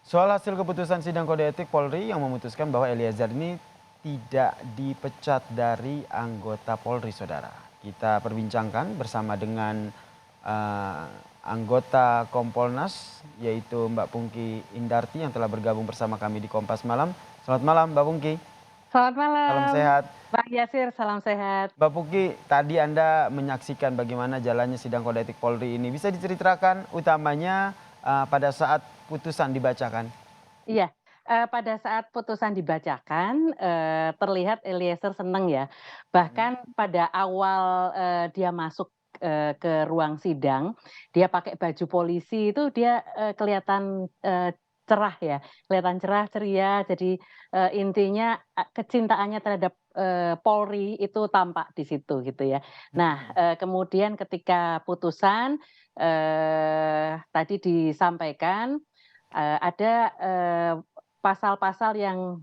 Soal hasil keputusan sidang kode etik Polri yang memutuskan bahwa Eliezer ini tidak dipecat dari anggota Polri, saudara. Kita perbincangkan bersama dengan eh, anggota Kompolnas, yaitu Mbak Pungki Indarti yang telah bergabung bersama kami di Kompas Malam. Selamat malam, Mbak Pungki. Selamat Salam malam, sehat. Bang Yasir, salam sehat. Mbak Pungki, tadi Anda menyaksikan bagaimana jalannya sidang kode etik Polri ini. Bisa diceritakan utamanya pada saat putusan dibacakan? Iya, pada saat putusan dibacakan, terlihat Eliezer seneng ya. Mhm. Bahkan pada awal, dia masuk, ke ruang sidang, dia pakai baju polisi itu dia, kelihatan, cerah ya, kelihatan cerah, ceria. Jadi, intinya kecintaannya terhadap, Polri itu tampak di situ gitu ya. Nah, Mhm. kemudian ketika putusan, tadi disampaikan ada, pasal-pasal yang,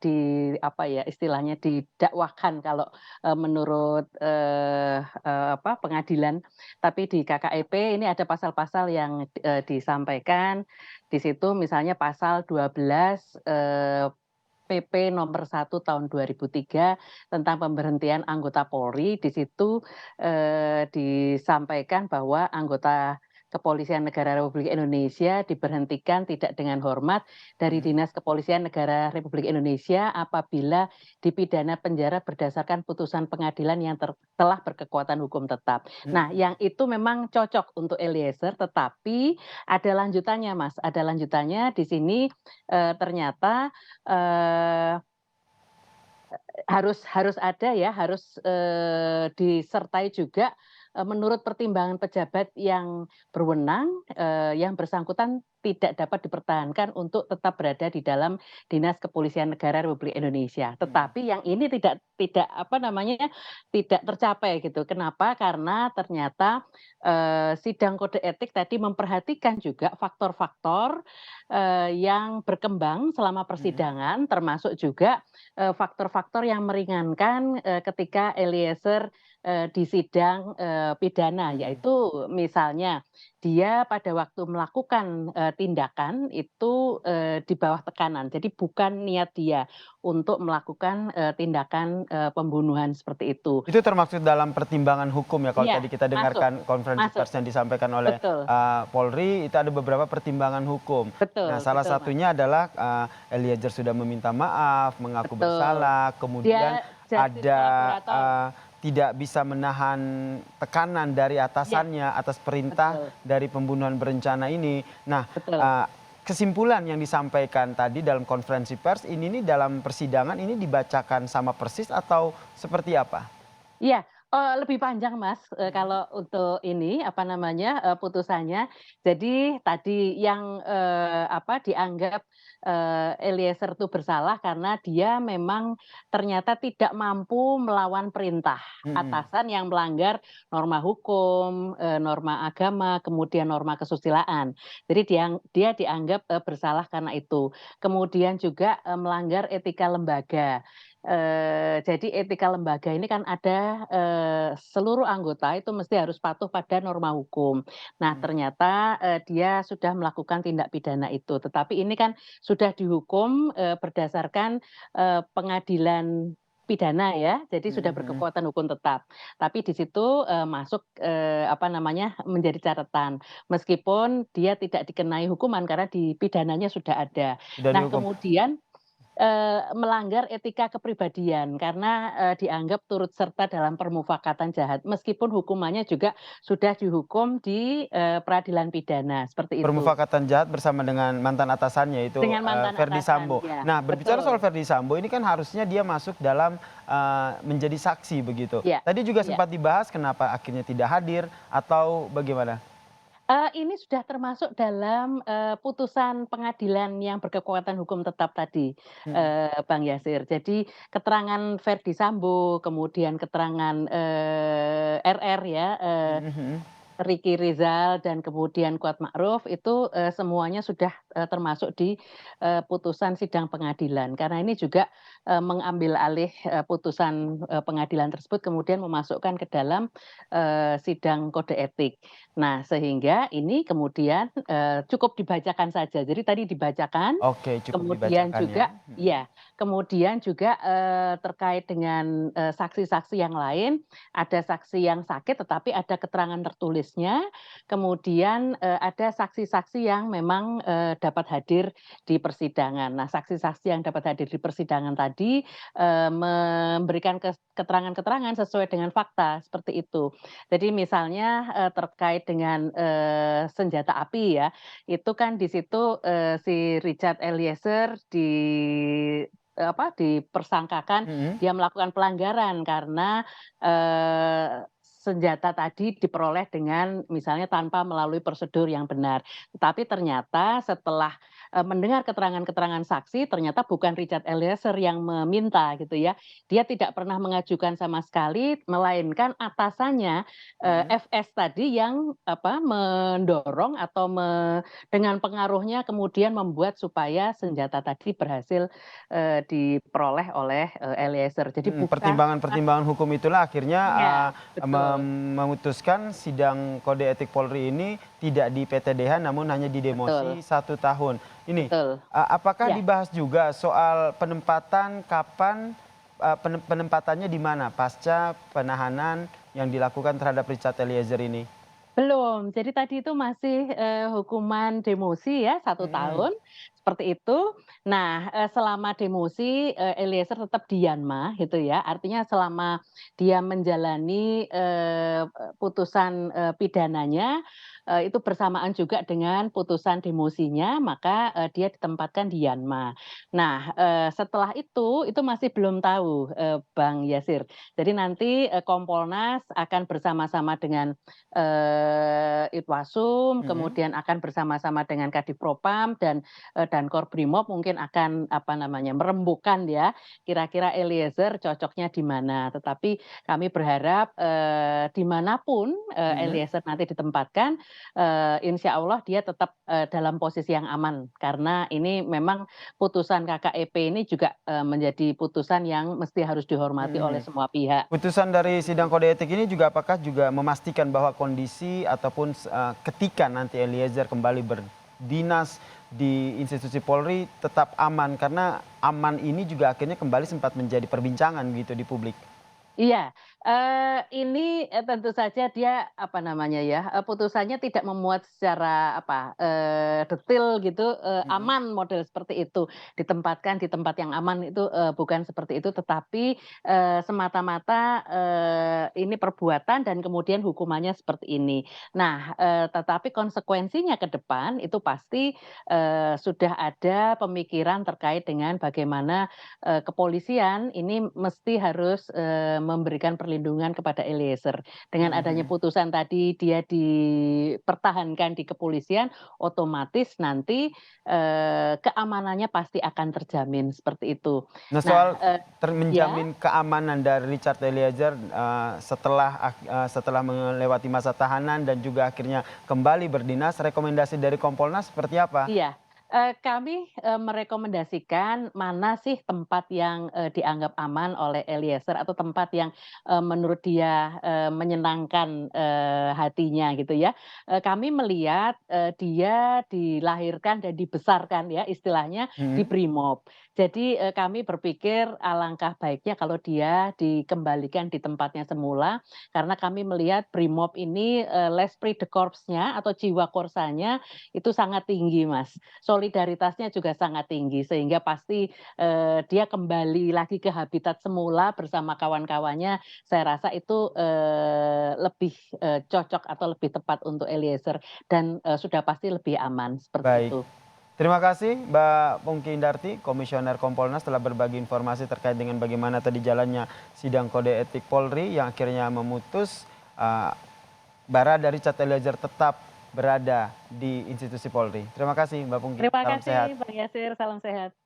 di apa ya, istilahnya didakwahkan kalau, menurut, pengadilan. Tapi di KKEP ini ada pasal-pasal yang, disampaikan. Di situ misalnya pasal 12, PP nomor 1 tahun 2003 tentang pemberhentian anggota Polri. Di situ, disampaikan bahwa anggota Kepolisian Negara Republik Indonesia diberhentikan tidak dengan hormat dari Mhm. Dinas Kepolisian Negara Republik Indonesia apabila dipidana penjara berdasarkan putusan pengadilan yang telah berkekuatan hukum tetap. Nah, Mhm. yang itu memang cocok untuk Eliezer, tetapi ada lanjutannya, Mas. Ada lanjutannya di sini, ternyata, eee harus ada ya, harus, disertai juga, menurut pertimbangan pejabat yang berwenang, yang bersangkutan tidak dapat dipertahankan untuk tetap berada di dalam Dinas Kepolisian Negara Republik Indonesia. Mhm. Tetapi yang ini tidak apa namanya, tidak tercapai gitu. Kenapa? Karena ternyata, sidang kode etik tadi memperhatikan juga faktor-faktor, yang berkembang selama Mhm. persidangan, termasuk juga faktor-faktor yang meringankan, ketika Eliezer, di sidang, pidana, Mhm. yaitu misalnya dia pada waktu melakukan, tindakan itu, di bawah tekanan. Jadi bukan niat dia untuk melakukan, tindakan, pembunuhan seperti itu. Itu termaksud dalam pertimbangan hukum ya, kalau Iya, tadi kita masuk dengarkan konferensi masuk, pers yang disampaikan oleh, betul Polri, itu ada beberapa pertimbangan hukum. Nah, betul salah betul, Mas, satunya adalah, Eliezer sudah meminta maaf, mengaku betul. bersalah, kemudian Dia justice ada, kolaborator, tidak bisa menahan tekanan dari iya, atasannya atas perintah betul dari pembunuhan berencana ini. Nah, betul. kesimpulan yang disampaikan tadi dalam konferensi pers ini nih dalam persidangan ini dibacakan sama persis atau seperti apa? Iya, lebih panjang Mas, Mhm. kalau untuk ini, apa namanya, putusannya. Jadi tadi yang, dianggap, Eliezer itu bersalah karena dia memang ternyata tidak mampu melawan perintah Mhm. atasan yang melanggar norma hukum, norma agama, kemudian norma kesusilaan. Jadi dia dianggap, bersalah karena itu. Kemudian juga, melanggar etika lembaga. Jadi etika lembaga ini kan ada, seluruh anggota itu mesti harus patuh pada norma hukum. Nah Mhm. ternyata, dia sudah melakukan tindak pidana itu, tetapi ini kan sudah dihukum, berdasarkan, pengadilan pidana ya, jadi Mhm. sudah Mhm. berkekuatan hukum tetap. Tapi di situ, masuk, menjadi catatan, meskipun dia tidak dikenai hukuman karena di pidananya sudah ada. Sudah Nah dihukum. kemudian melanggar etika kepribadian karena, dianggap turut serta dalam permufakatan jahat, meskipun hukumannya juga sudah dihukum di, peradilan pidana, seperti itu. Permufakatan jahat bersama dengan mantan atasannya yaitu, Dengan mantan Ferdy atasan, Sambo. ya, Nah, berbicara soal betul. Ferdy Sambo ini kan harusnya dia masuk dalam, menjadi saksi begitu. Iya Tadi juga iya. sempat dibahas kenapa akhirnya tidak hadir atau bagaimana? Ini sudah termasuk dalam, putusan pengadilan yang berkekuatan hukum tetap tadi, Mhm. Bang Yasir. Jadi keterangan Ferdy Sambo, kemudian keterangan, RR ya, Mhm. Mhm. Riki Rizal dan kemudian Kuat Ma'ruf itu, semuanya sudah, termasuk di, putusan sidang pengadilan. Karena ini juga, mengambil alih, putusan, pengadilan tersebut kemudian memasukkan ke dalam, sidang kode etik. Nah, sehingga ini kemudian, cukup dibacakan saja. Jadi tadi dibacakan, Oke, cukup kemudian dibacakan ya. juga Mhm. ya, kemudian juga, terkait dengan, saksi-saksi yang lain, ada saksi yang sakit tetapi ada keterangan tertulisnya, kemudian, ada saksi-saksi yang memang, dapat hadir di persidangan. Nah, saksi-saksi yang dapat hadir di persidangan tadi, memberikan keterangan-keterangan sesuai dengan fakta, seperti itu. Jadi misalnya, terkait dengan, senjata api ya, itu kan di situ, si Richard Eliezer dipersangkakan Mhm. dia melakukan pelanggaran karena, senjata tadi diperoleh dengan misalnya tanpa melalui prosedur yang benar. Tetapi ternyata setelah, mendengar keterangan-keterangan saksi, ternyata bukan Richard Eliezer yang meminta gitu ya. Dia tidak pernah mengajukan sama sekali, melainkan atasannya, Mhm. FS tadi yang mendorong atau dengan pengaruhnya kemudian membuat supaya senjata tadi berhasil, diperoleh oleh, Eliezer. Jadi Mhm, bukan pertimbangan-pertimbangan hukum itulah akhirnya, iya, betul memutuskan sidang kode etik Polri ini tidak di PTDH namun hanya betul didemosi 1 tahun. Ini, betul. apakah Iya, dibahas juga soal penempatan kapan, penempatannya di mana pasca penahanan yang dilakukan terhadap Richard Eliezer ini? belum. Jadi tadi itu masih, hukuman demosi ya, 1 tahun, Mhm. seperti itu. Nah, selama demosi, Eliezer tetap di Yanma gitu ya, artinya selama dia menjalani, putusan, pidananya, itu bersamaan juga dengan putusan demosinya, maka, dia ditempatkan di Yanma. Nah, setelah itu masih belum tahu, Bang Yasir. Jadi nanti, Kompolnas akan bersama-sama dengan Itwasum, Mhm. kemudian akan bersama-sama dengan Kadifropam dan Korbrimob mungkin akan, merembukan ya, kira-kira Eliezer cocoknya di mana. Tetapi kami berharap, di manapun, Mhm. Eliezer nanti ditempatkan, insya Allah dia tetap, dalam posisi yang aman. Karena ini memang putusan KKEP ini juga, menjadi putusan yang mesti harus dihormati oleh Mhm. semua pihak. Putusan dari sidang kode etik ini juga apakah juga memastikan bahwa kondisi ataupun ketika nanti Eliezer kembali berdinas di institusi Polri tetap aman karena aman ini juga akhirnya kembali sempat menjadi perbincangan gitu di publik. Iya, ini, tentu saja dia, putusannya tidak memuat secara detail gitu, Mhm. aman model seperti itu, ditempatkan di tempat yang aman itu, bukan seperti itu, tetapi, semata-mata, ini perbuatan dan kemudian hukumannya seperti ini. Nah, tetapi konsekuensinya ke depan itu pasti, sudah ada pemikiran terkait dengan bagaimana, kepolisian ini mesti harus, memberikan perlindungan kepada Eliezer. Dengan Mhm. adanya Mhm. putusan tadi dia dipertahankan di kepolisian, otomatis nanti, keamanannya pasti akan terjamin, seperti itu. Nah, Nah, soal ya? menjamin keamanan dari Richard Eliezer, setelah melewati masa tahanan dan juga akhirnya kembali berdinas, rekomendasi dari Kompolnas seperti apa? Iya, kami, merekomendasikan mana sih tempat yang, dianggap aman oleh Eliezer atau tempat yang, menurut dia, menyenangkan, hatinya gitu ya. Kami melihat, dia dilahirkan dan dibesarkan ya istilahnya di Mhm. Brimob. Jadi, kami berpikir alangkah baiknya kalau dia dikembalikan di tempatnya semula, karena kami melihat Brimob ini, l'esprit de corps-nya atau jiwa korsanya itu sangat tinggi, Mas. Solidaritasnya juga sangat tinggi sehingga pasti, dia kembali lagi ke habitat semula bersama kawan-kawannya, saya rasa itu, lebih, cocok atau lebih tepat untuk Eliezer dan, sudah pasti lebih aman, seperti Baik. itu. Terima kasih Mbak Pungki Indarti, Komisioner Kompolnas telah berbagi informasi terkait dengan bagaimana tadi jalannya sidang kode etik Polri yang akhirnya memutus eh, Barada Richard Eliezer tetap berada di institusi Polri. Terima kasih Mbak Pungki, Terima salam kasih, sehat. Bang Yasir, salam sehat.